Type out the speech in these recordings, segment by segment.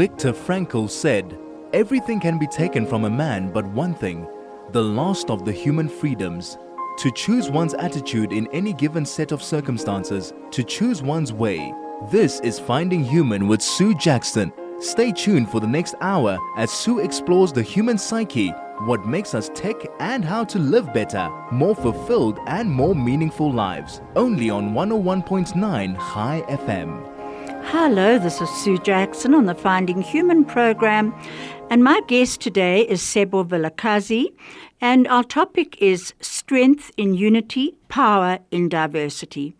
Viktor Frankl said, "Everything can be taken from a man but one thing, the last of the human freedoms. To choose one's attitude in any given set of circumstances, to choose one's way." This is Finding Human with Sue Jackson. Stay tuned for the next hour as Sue explores the human psyche, what makes us tick, and how to live better, more fulfilled and more meaningful lives. Only on 101.9 High FM. Hello, this is Sue Jackson on the Finding Human program, and my guest today is Sebo Vilakazi, and our topic is strength in unity, power in diversity.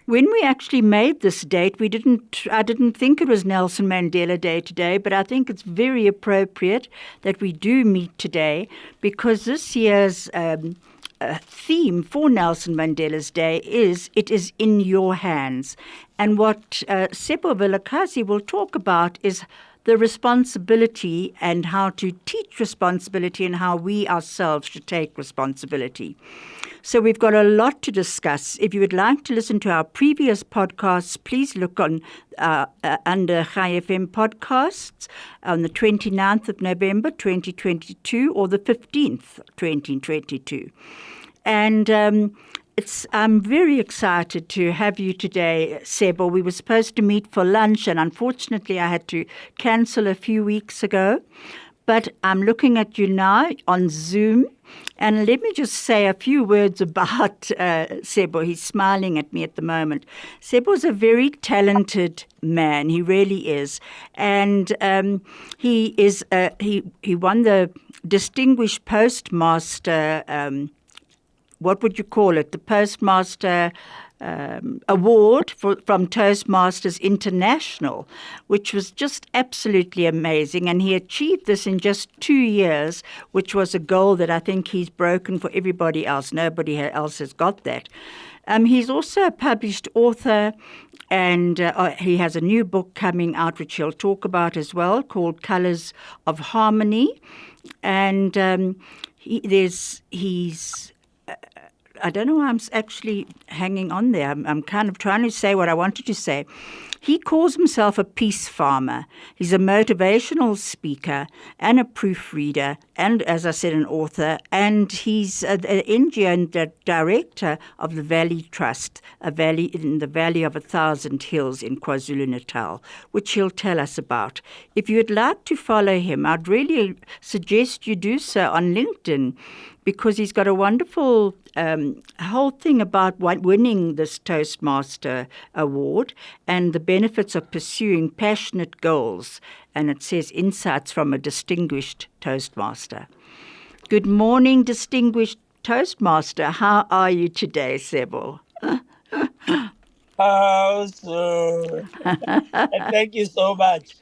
When we actually made this date, I didn't think it was Nelson Mandela Day today, but I think it's very appropriate that we do meet today because this year's theme for Nelson Mandela's Day is "It is in your hands." And what Sebo Vilakazi will talk about is the responsibility and how to teach responsibility and how we ourselves should take responsibility. So we've got a lot to discuss. If you would like to listen to our previous podcasts, please look on under High FM podcasts on the 29th of November 2022 or the 15th 2022. And I'm very excited to have you today, Sebo. We were supposed to meet for lunch, and unfortunately I had to cancel a few weeks ago. But I'm looking at you now on Zoom. And let me just say a few words about Sebo. He's smiling at me at the moment. Sebo's a very talented man. He really is. And he won the Distinguished Postmaster what would you call it? The Postmaster Award from Toastmasters International, which was just absolutely amazing. And he achieved this in just 2 years, which was a goal that I think he's broken for everybody else. Nobody else has got that. He's also a published author, and he has a new book coming out, which he'll talk about as well, called Colors of Harmony. And I don't know why I'm actually hanging on there. I'm kind of trying to say what I wanted to say. He calls himself a peace farmer. He's a motivational speaker and a proofreader and, as I said, an author. And he's an NGO and the director of the Valley Trust, a valley in the Valley of 1,000 Hills in KwaZulu-Natal, which he'll tell us about. If you'd like to follow him, I'd really suggest you do so on LinkedIn, because he's got a wonderful whole thing about winning this Toastmaster Award and the benefits of pursuing passionate goals. And it says insights from a distinguished Toastmaster. Good morning, distinguished Toastmaster. How are you today, Sebo? Oh, so thank you so much.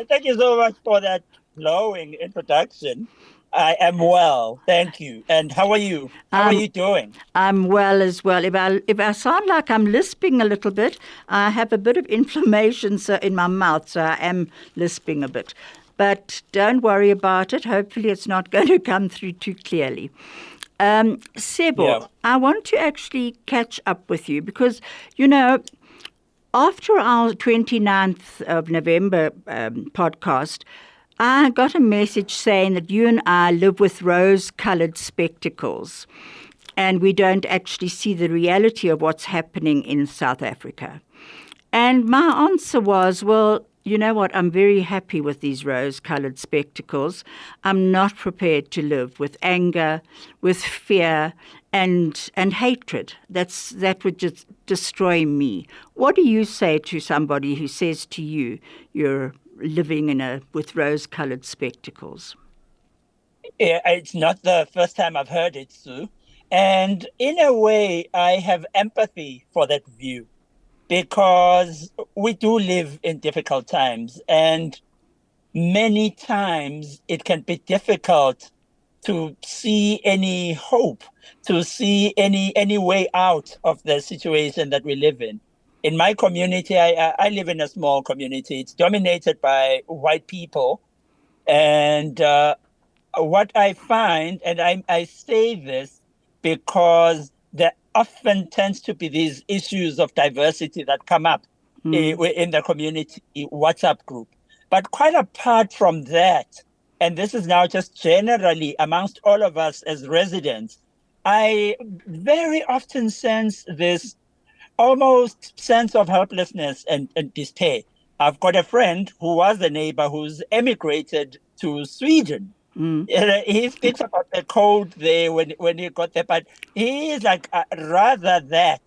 Thank you so much for that glowing introduction. I am well, thank you. And how are you? How are you doing? I'm well as well. If I sound like I'm lisping a little bit, I have a bit of inflammation in my mouth, so I am lisping a bit. But don't worry about it. Hopefully it's not going to come through too clearly. Sebo, yeah. I want to actually catch up with you because, after our 29th of November podcast, I got a message saying that you and I live with rose-colored spectacles and we don't actually see the reality of what's happening in South Africa. And my answer was, well, you know what, I'm very happy with these rose-colored spectacles. I'm not prepared to live with anger, with fear, and hatred. That would just destroy me. What do you say to somebody who says to you, you're living with rose-colored spectacles? Yeah, it's not the first time I've heard it, Sue. And in a way, I have empathy for that view because we do live in difficult times. And many times it can be difficult to see any hope, to see any way out of the situation that we live in. In my community, I live in a small community. It's dominated by white people. And what I find, and I say this because there often tends to be these issues of diversity that come up in the community WhatsApp group. But quite apart from that, and this is now just generally amongst all of us as residents, I very often sense this almost sense of helplessness and despair. I've got a friend who was a neighbor who's emigrated to Sweden. He speaks about the cold there when he got there, but he is like rather that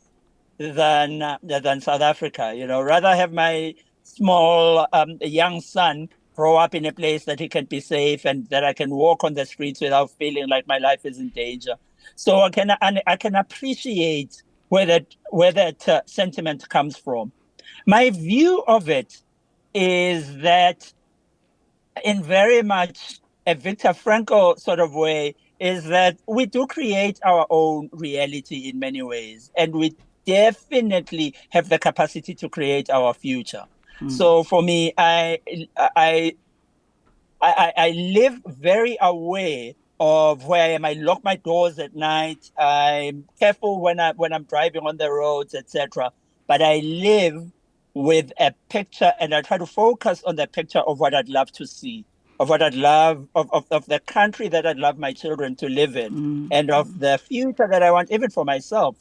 than South Africa. Rather have my small young son grow up in a place that he can be safe and that I can walk on the streets without feeling like my life is in danger. So I can appreciate where that sentiment comes from. My view of it is that in very much a Viktor Frankl sort of way, is that we do create our own reality in many ways, and we definitely have the capacity to create our future. So for me, I live very aware of where I am. I lock my doors at night. I'm careful when I'm driving on the roads, etc. But I live with a picture, and I try to focus on the picture of what I'd love to see, of what I'd love of the country that I'd love my children to live in, and of the future that I want, even for myself.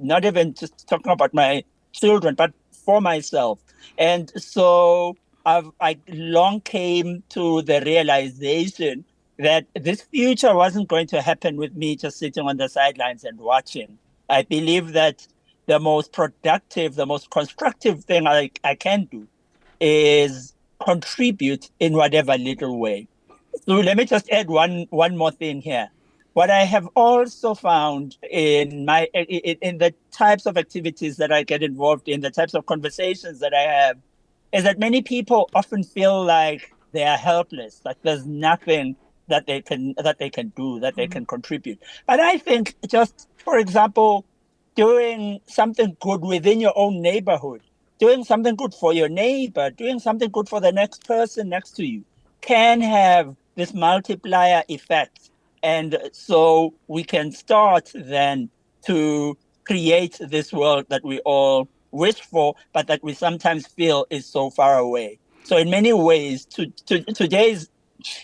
Not even just talking about my children, but for myself. And so I long came to the realization that this future wasn't going to happen with me just sitting on the sidelines and watching. I believe that the most productive, the most constructive thing I can do is contribute in whatever little way. So let me just add one more thing here. What I have also found in the types of activities that I get involved in, the types of conversations that I have, is that many people often feel like they are helpless, like there's nothing that they can do, that they can contribute. But I think, just for example, doing something good within your own neighborhood, doing something good for your neighbor, doing something good for the next person next to you can have this multiplier effect. And so we can start then to create this world that we all wish for, but that we sometimes feel is so far away. So in many ways, today's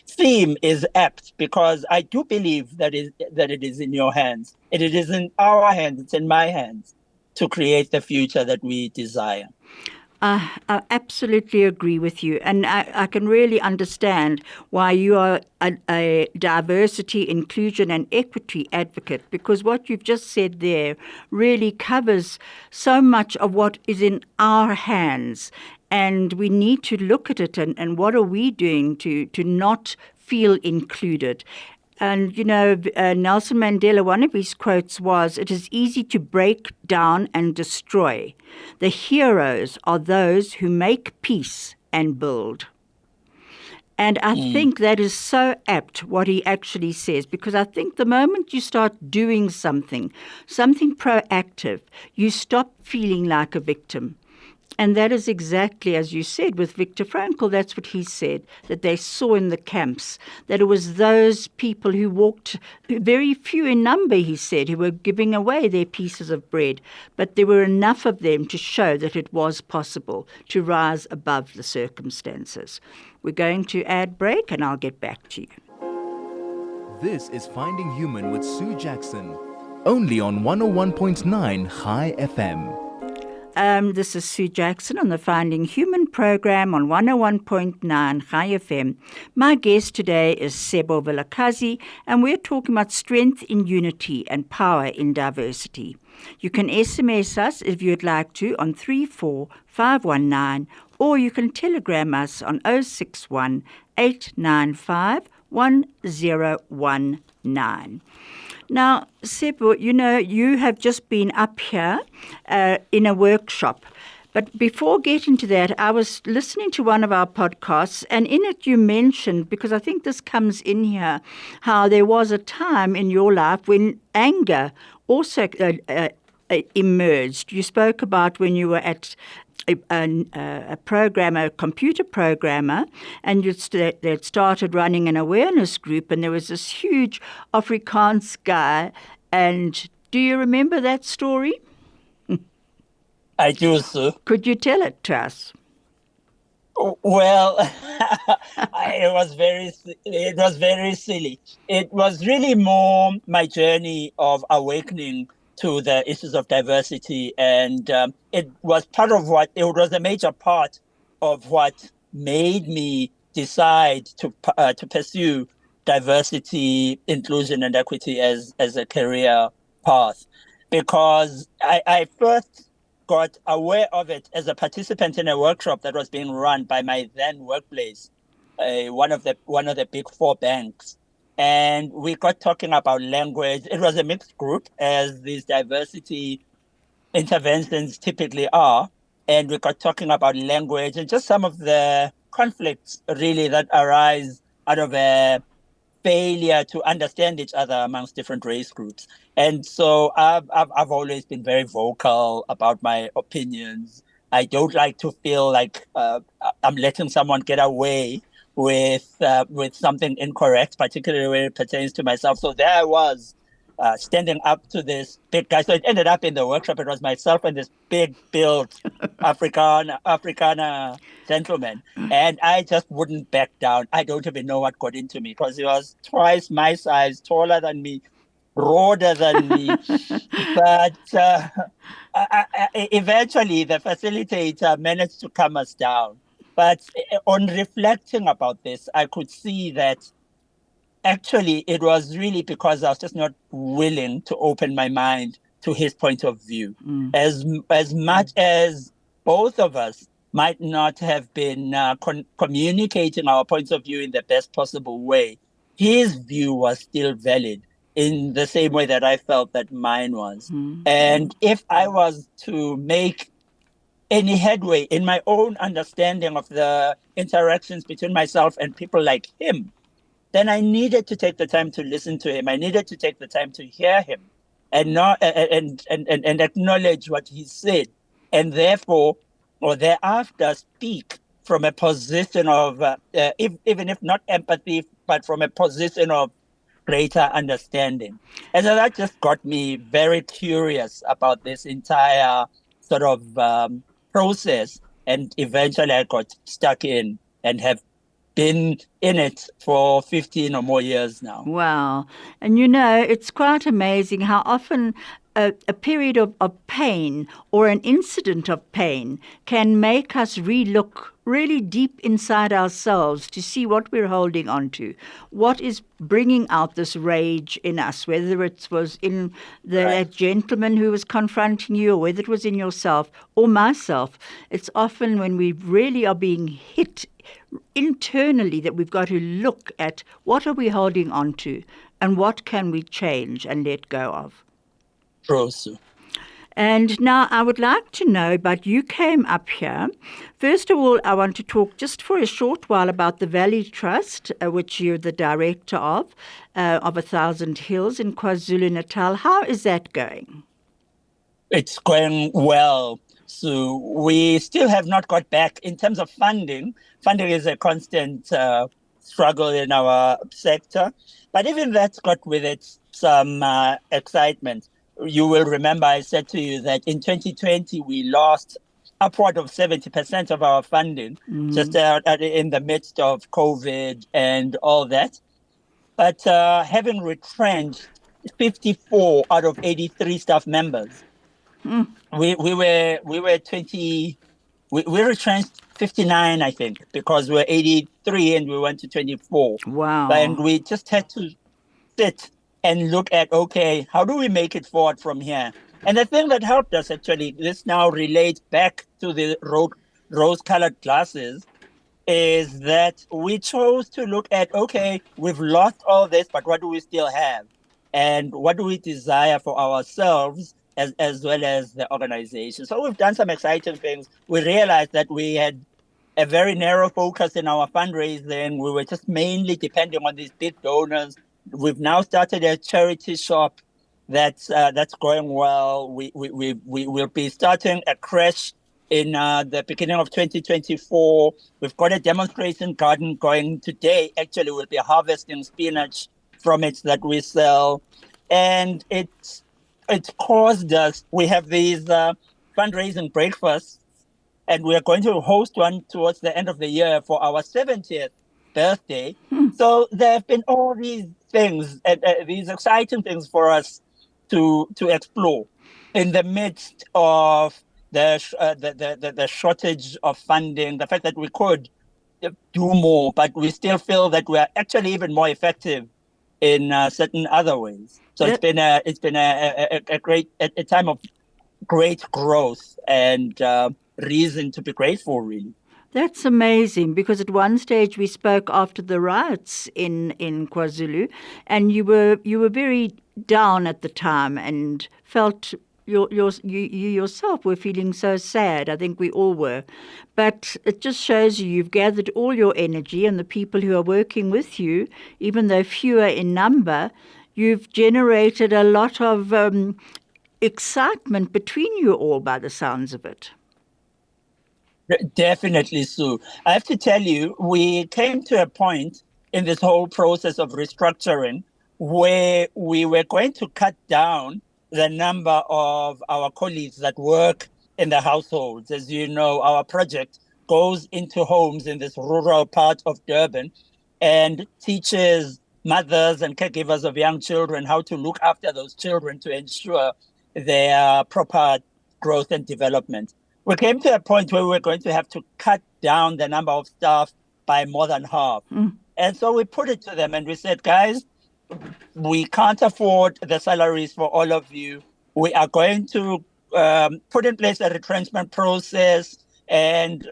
theme is apt, because I do believe that it is in your hands. It is in our hands. It's in my hands to create the future that we desire. I absolutely agree with you. And I can really understand why you are a diversity, inclusion, and equity advocate, because what you've just said there really covers so much of what is in our hands. And we need to look at it and what are we doing to not feel included. And, Nelson Mandela, one of his quotes was, "It is easy to break down and destroy. The heroes are those who make peace and build." And I think that is so apt what he actually says, because I think the moment you start doing something proactive, you stop feeling like a victim. And that is exactly, as you said, with Viktor Frankl, that's what he said, that they saw in the camps, that it was those people who walked, very few in number, he said, who were giving away their pieces of bread. But there were enough of them to show that it was possible to rise above the circumstances. We're going to ad break, and I'll get back to you. This is Finding Human with Sue Jackson, only on 101.9 High FM. This is Sue Jackson on the Finding Human program on 101.9 High FM. My guest today is Sebo Vilakazi, and we're talking about strength in unity and power in diversity. You can SMS us if you'd like to on 34519, or you can telegram us on 061 895 1019. Now, Sebo, you have just been up here in a workshop. But before getting to that, I was listening to one of our podcasts, and in it you mentioned, because I think this comes in here, how there was a time in your life when anger also emerged. You spoke about when you were at a computer programmer, and they'd started running an awareness group, and there was this huge Afrikaans guy. And do you remember that story? I do, sir. Could you tell it to us? Well, it was very silly. It was really more my journey of awakening to the issues of diversity, and it was a major part of what made me decide to pursue diversity, inclusion, and equity as a career path, because I first got aware of it as a participant in a workshop that was being run by my then workplace, one of the big four banks. And we got talking about language. It was a mixed group, as these diversity interventions typically are. And we got talking about language and just some of the conflicts really that arise out of a failure to understand each other amongst different race groups. And so I've always been very vocal about my opinions. I don't like to feel like I'm letting someone get away with something incorrect, particularly when it pertains to myself. So there I was, standing up to this big guy. So it ended up in the workshop. It was myself and this big built Africana gentleman. And I just wouldn't back down. I don't even know what got into me, because he was twice my size, taller than me, broader than me. But eventually, the facilitator managed to calm us down. But on reflecting about this, I could see that actually it was really because I was just not willing to open my mind to his point of view. As much as both of us might not have been communicating our points of view in the best possible way, his view was still valid in the same way that I felt that mine was. And if I was to make any headway in my own understanding of the interactions between myself and people like him, then I needed to take the time to listen to him. I needed to take the time to hear him and not and acknowledge what he said, and therefore or thereafter speak from a position of even if not empathy, but from a position of greater understanding. And so that just got me very curious about this entire sort of process, and eventually I got stuck in and have been in it for 15 or more years now. Wow. And you know, it's quite amazing how often a period of pain or an incident of pain can make us relook really deep inside ourselves to see what we're holding on to, what is bringing out this rage in us, whether it was in that gentleman who was confronting you, or whether it was in yourself or myself. It's often when we really are being hit internally that we've got to look at what are we holding on to and what can we change and let go of. True, Sue. And now I would like to know, but you came up here. First of all, I want to talk just for a short while about the Valley Trust, which you're the director of 1,000 Hills in KwaZulu-Natal. How is that going? It's going well. So we still have not got back in terms of funding. Funding is a constant struggle in our sector, but even that's got with it some excitement. You will remember I said to you that in 2020 we lost upward of 70% of our funding just in the midst of COVID and all that. But having retrenched 54 out of 83 staff members, we retrenched 59, I think, because we're 83 and we went to 24. Wow. And we just had to sit and look at, okay, how do we make it forward from here? And the thing that helped us, actually, this now relates back to the rose-colored glasses, is that we chose to look at, okay, we've lost all this, but what do we still have? And what do we desire for ourselves as well as the organization? So we've done some exciting things. We realized that we had a very narrow focus in our fundraising. We were just mainly depending on these big donors. We've now started a charity shop that's going well. We will be starting a creche in the beginning of 2024. We've got a demonstration garden going today. Actually, we'll be harvesting spinach from it that we sell. And it's caused us, we have these fundraising breakfasts and we are going to host one towards the end of the year for our 70th birthday. So there have been all these things, these exciting things for us to explore in the midst of the shortage of funding, the fact that we could do more, but we still feel that we are actually even more effective in certain other ways. So it's been a great a time of great growth and reason to be grateful, really. That's amazing, because at one stage we spoke after the riots in KwaZulu, and you were very down at the time and felt you yourself were feeling so sad. I think we all were. But it just shows you've gathered all your energy, and the people who are working with you, even though fewer in number, you've generated a lot of excitement between you all, by the sounds of it. Definitely, Sue. I have to tell you, we came to a point in this whole process of restructuring where we were going to cut down the number of our colleagues that work in the households. As you know, our project goes into homes in this rural part of Durban and teaches mothers and caregivers of young children how to look after those children to ensure their proper growth and development. We came to a point where we were going to have to cut down the number of staff by more than half. And so we put it to them and we said, guys, we can't afford the salaries for all of you. We are going to put in place a retrenchment process, and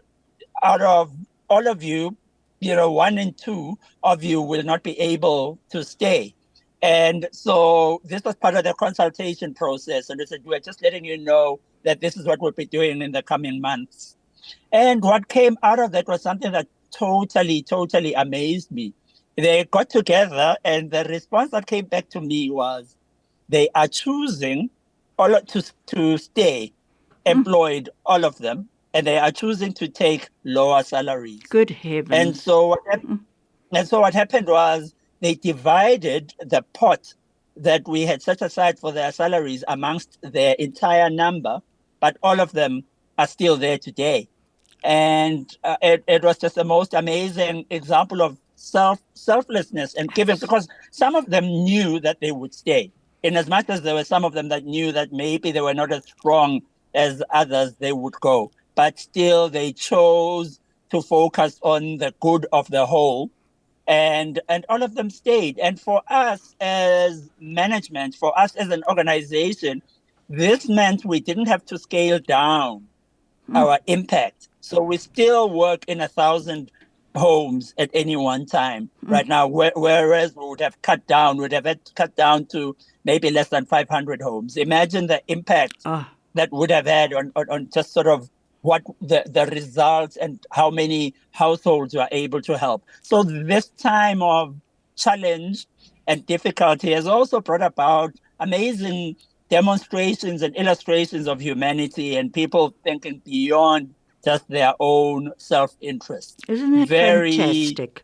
out of all of you, 1 in 2 of you will not be able to stay. And so this was part of the consultation process. And they said, we're just letting you know that this is what we'll be doing in the coming months. And what came out of that was something that totally amazed me. They got together, and the response that came back to me was they are choosing to stay employed, all of them, and they are choosing to take lower salaries. Good heavens. And so what happened was they divided the pot that we had set aside for their salaries amongst their entire number, but all of them are still there today. And it was just the most amazing example of selflessness and giving, because some of them knew that they would stay. In as much as there were some of them that knew that maybe they were not as strong as others, they would go. But still, they chose to focus on the good of the whole. And all of them stayed. And for us as management, for us as an organization, this meant we didn't have to scale down our impact. So we still work in 1,000 homes at any one time right now, whereas we would have cut down to maybe less than 500 homes. Imagine the impact that would have had on just sort of what the results and how many households you are able to help. So this time of challenge and difficulty has also brought about amazing demonstrations and illustrations of humanity and people thinking beyond just their own self-interest. Isn't that fantastic?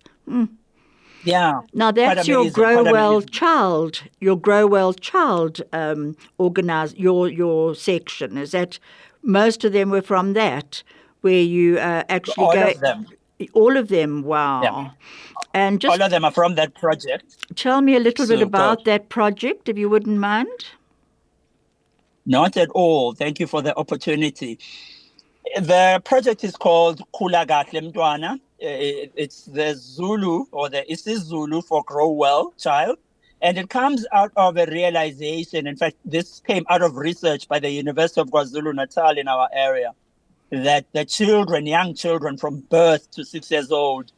Yeah. Now that's your Grow Well Child. Your Grow Well Child organize your section. Is that most of them were from that, where you actually all of them. All of them. Wow. Yeah. And just all of them are from that project. Tell me a little bit about that project, if you wouldn't mind. Not at all. Thank you for the opportunity. The project is called Khula Kahle Mntwana. It's the Zulu, or the isiZulu for Grow Well Child. And it comes out of a realization. In fact, this came out of research by the University of KwaZulu-Natal in our area, that the children, young children from birth to 6 years old,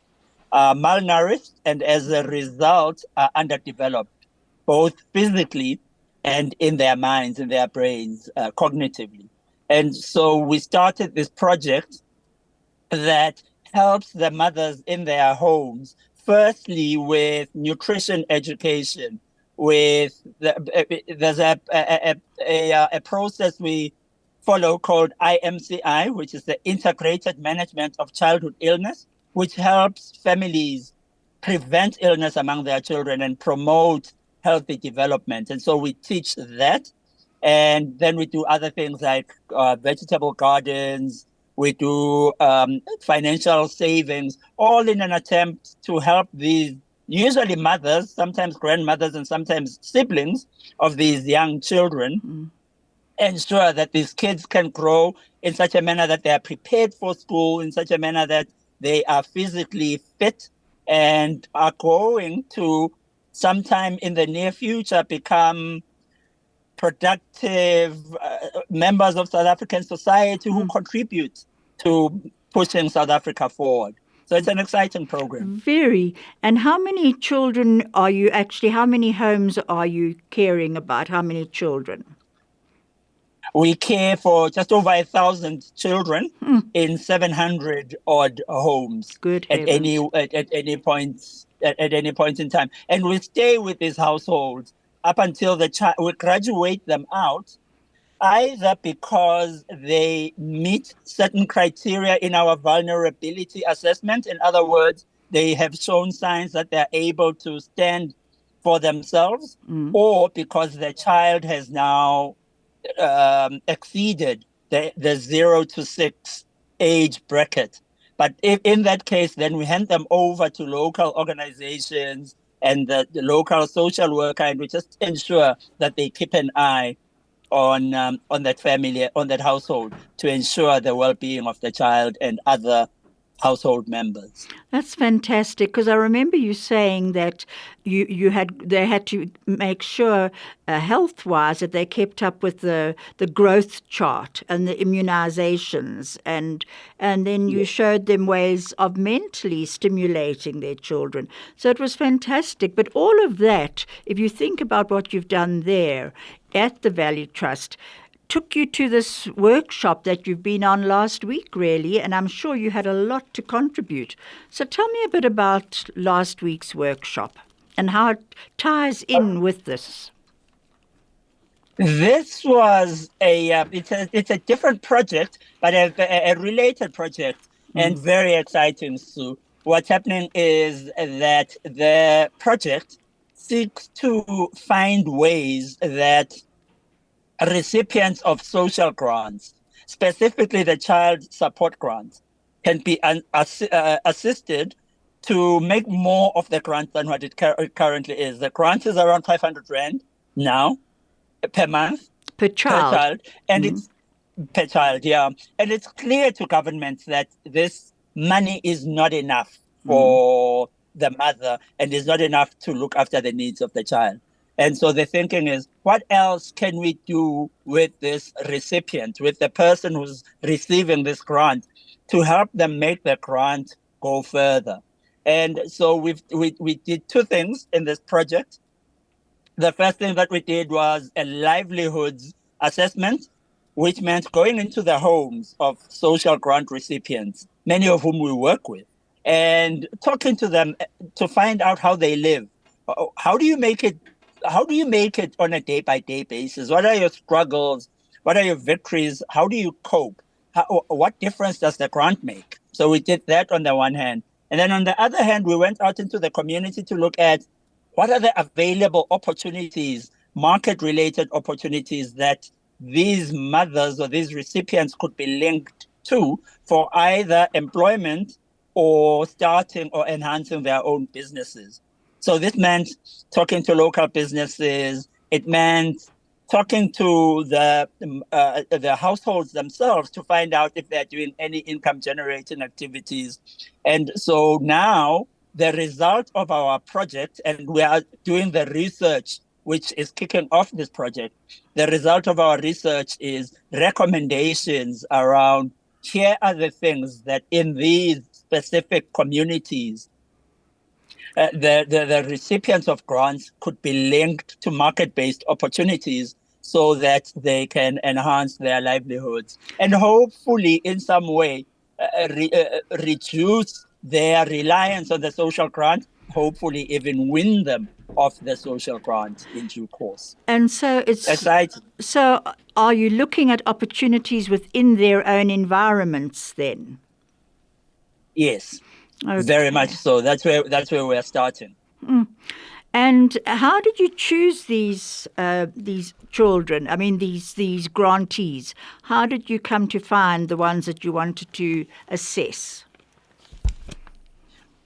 are malnourished and as a result are underdeveloped, both physically and in their minds, in their brains, cognitively. And so we started this project that helps the mothers in their homes, firstly with nutrition education. There's a process we follow called IMCI, which is the Integrated Management of Childhood Illness, which helps families prevent illness among their children and promote healthy development. And so we teach that. And then we do other things like vegetable gardens. We do financial savings, all in an attempt to help these usually mothers, sometimes grandmothers, and sometimes siblings of these young children, ensure that these kids can grow in such a manner that they are prepared for school, in such a manner that they are physically fit and are going to sometime in the near future become productive members of South African society who contribute to pushing South Africa forward. So it's an exciting program. Very. And how many children are you actually, how many homes are you caring about? How many children? We care for just over 1,000 children in 700 odd homes Good at any heavens. at any point at any point in time, and we stay with these households up until we graduate them out, either because they meet certain criteria in our vulnerability assessment. In other words, they have shown signs that they're able to stand for themselves, or because the child has now exceeded the 0 to 6 age bracket. But if in that case, then we hand them over to local organizations and the local social worker, and we just ensure that they keep an eye on that family, on that household, to ensure the well-being of the child and other household members. That's fantastic, because I remember you saying that they had to make sure health-wise that they kept up with the growth chart and the immunizations, and then you showed them ways of mentally stimulating their children. So it was fantastic. But all of that, if you think about what you've done there at the Valley Trust, took you to this workshop that you've been on last week, really, and I'm sure you had a lot to contribute. So tell me a bit about last week's workshop and how it ties in with this. This was it's a different project, but a related project, and very exciting, Sue. What's happening is that the project seeks to find ways that recipients of social grants, specifically the child support grants, can be assisted to make more of the grant than what it currently is. The grant is around 500 Rand now per month. Per child. And it's per child, yeah. And it's clear to governments that this money is not enough for the mother and is not enough to look after the needs of the child. And so the thinking is, what else can we do with this recipient, with the person who's receiving this grant, to help them make the grant go further? And so we did two things in this project. The first thing that we did was a livelihoods assessment, which meant going into the homes of social grant recipients, many of whom we work with, and talking to them to find out how they live. How do you make it on a day-by-day basis? What are your struggles? What are your victories? How do you cope? What difference does the grant make? So we did that on the one hand. And then on the other hand, we went out into the community to look at what are the available opportunities, market-related opportunities that these mothers or these recipients could be linked to for either employment or starting or enhancing their own businesses. So this meant talking to local businesses. It meant talking to the households themselves to find out if they're doing any income-generating activities. And so now the result of our project, and we are doing the research which is kicking off this project, the result of our research is recommendations around here are the things that in these specific communities the recipients of grants could be linked to market-based opportunities so that they can enhance their livelihoods and hopefully in some way reduce their reliance on the social grant, hopefully even win them off the social grant in due course. And so it's exciting. So are you looking at opportunities within their own environments then? Yes. Okay. Very much so. That's where we're starting. And how did you choose these children? I mean, these grantees. How did you come to find the ones that you wanted to assess?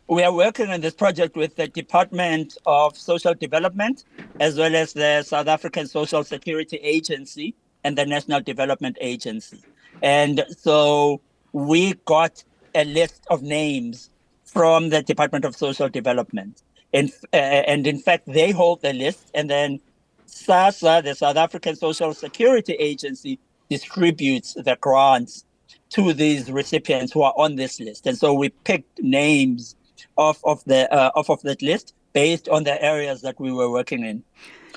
We are working on this project with the Department of Social Development, as well as the South African Social Security Agency and the National Development Agency. And so we got a list of names from the Department of Social Development. And in fact, they hold the list, and then SASSA, the South African Social Security Agency, distributes the grants to these recipients who are on this list. And so we picked names off of that list based on the areas that we were working in.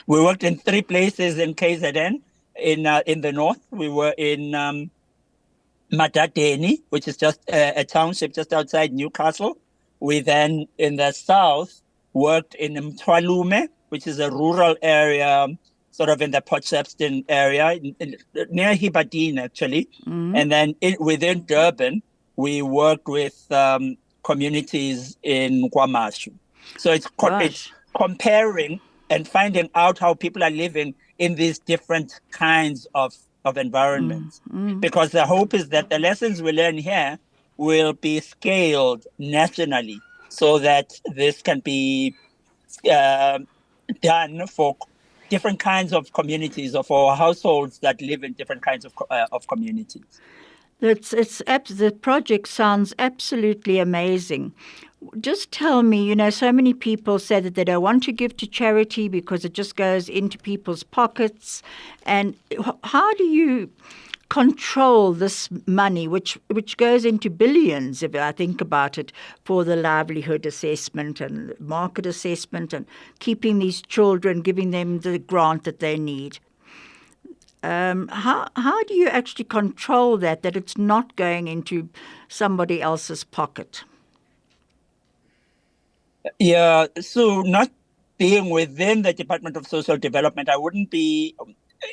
We worked in 3 places in KZN. In the north, we were in Madadeni, which is just a township just outside Newcastle. We then, in the south, worked in Mthwalume, which is a rural area, sort of in the Port Shepstone area, near Hibadine, actually. Mm-hmm. And then within Durban, we worked with communities in KwaMashu. So it's comparing and finding out how people are living in these different kinds of environments. Mm-hmm. Because the hope is that the lessons we learn here will be scaled nationally so that this can be done for different kinds of communities or for households that live in different kinds of communities. The project sounds absolutely amazing. Just tell me, so many people say that they don't want to give to charity because it just goes into people's pockets. And how do you control this money, which goes into billions, if I think about it, for the livelihood assessment and market assessment and keeping these children, giving them the grant that they need? How do you actually control that it's not going into somebody else's pocket? Yeah, so not being within the Department of Social Development, I wouldn't be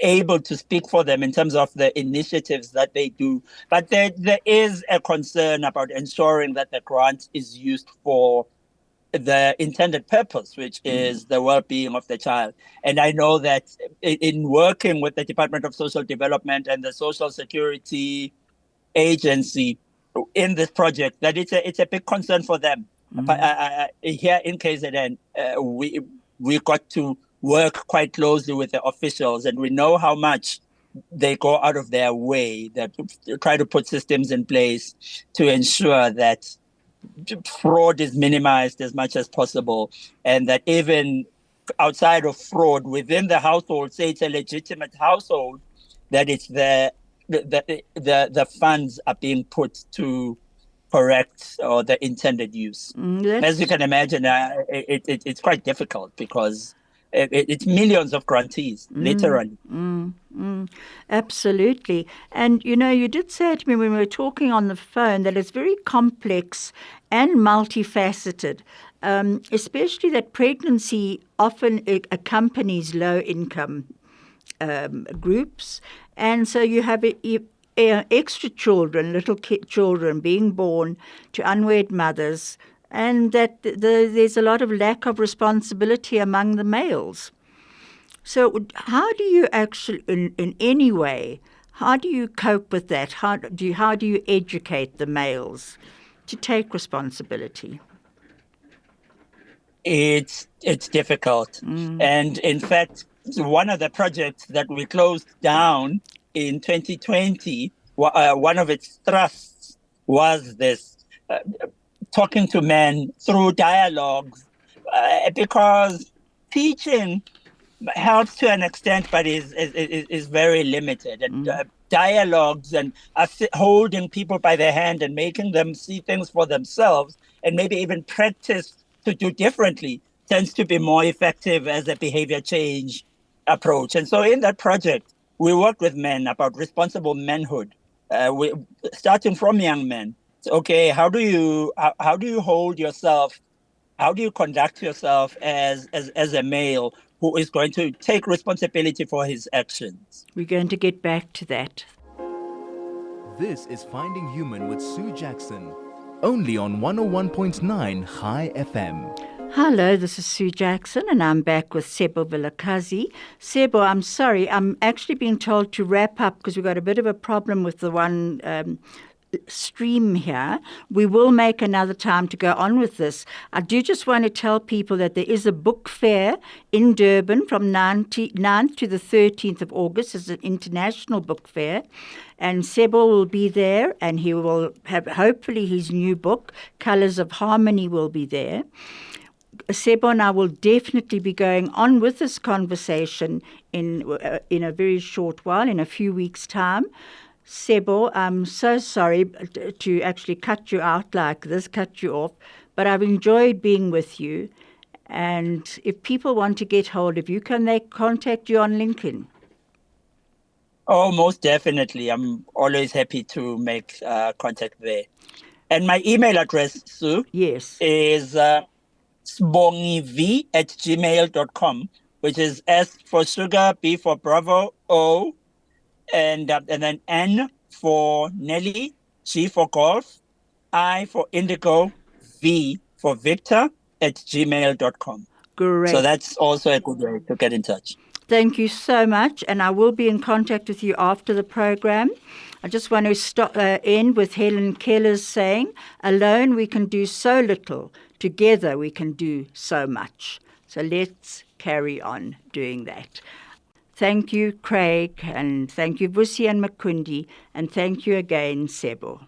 able to speak for them in terms of the initiatives that they do. But there is a concern about ensuring that the grant is used for the intended purpose, which is the well-being of the child. And I know that in working with the Department of Social Development and the Social Security Agency in this project, that it's a big concern for them. Here in KZN, we got to work quite closely with the officials, and we know how much they go out of their way, that try to put systems in place to ensure that fraud is minimized as much as possible, and that even outside of fraud within the household, say it's a legitimate household, that it's the funds are being put to correct or the intended use. As you can imagine, it's quite difficult because it's millions of grantees, literally. Absolutely. And, you did say to me when we were talking on the phone that it's very complex and multifaceted, especially that pregnancy often accompanies low-income groups. And so you have extra children, little children being born to unwed mothers, and that there's a lot of lack of responsibility among the males. So how do you actually, in any way, how do you cope with that? How do you educate the males to take responsibility? It's difficult. And in fact, one of the projects that we closed down in 2020, one of its thrusts was this, talking to men through dialogues, because teaching helps to an extent, but is very limited. And dialogues and holding people by the hand and making them see things for themselves and maybe even practice to do differently tends to be more effective as a behavior change approach. And so in that project, we worked with men about responsible manhood, starting from young men. Okay, how do you hold yourself? How do you conduct yourself as a male who is going to take responsibility for his actions? We're going to get back to that. This is Finding Human with Sue Jackson, only on 101.9 High FM. Hello, this is Sue Jackson, and I'm back with Sebo Vilakazi. Sebo, I'm sorry, I'm actually being told to wrap up because we've got a bit of a problem with the one stream here. We will make another time to go on with this. I do just want to tell people that there is a book fair in Durban from 9th to the 13th of August. It's an international book fair. And Sebo will be there, and he will have, hopefully, his new book, Colors of Harmony, will be there. Sebo and I will definitely be going on with this conversation in a very short while, in a few weeks' time. Sebo, I'm so sorry to actually cut you out like this, cut you off, but I've enjoyed being with you. And if people want to get hold of you, can they contact you on LinkedIn? Oh, most definitely. I'm always happy to make contact there. And my email address, Sue, Yes. is sbongiv@gmail.com, which is S for sugar, B for Bravo, O, and then N for Nelly, G for golf, I for indigo, V for Victor @gmail.com. Great. So that's also a good way to get in touch. Thank you so much, and I will be in contact with you after the program. I just want to end with Helen Keller's saying, alone we can do so little, together we can do so much. So let's carry on doing that. Thank you, Craig, and thank you, Vusi and Makundi, and thank you again, Sebo.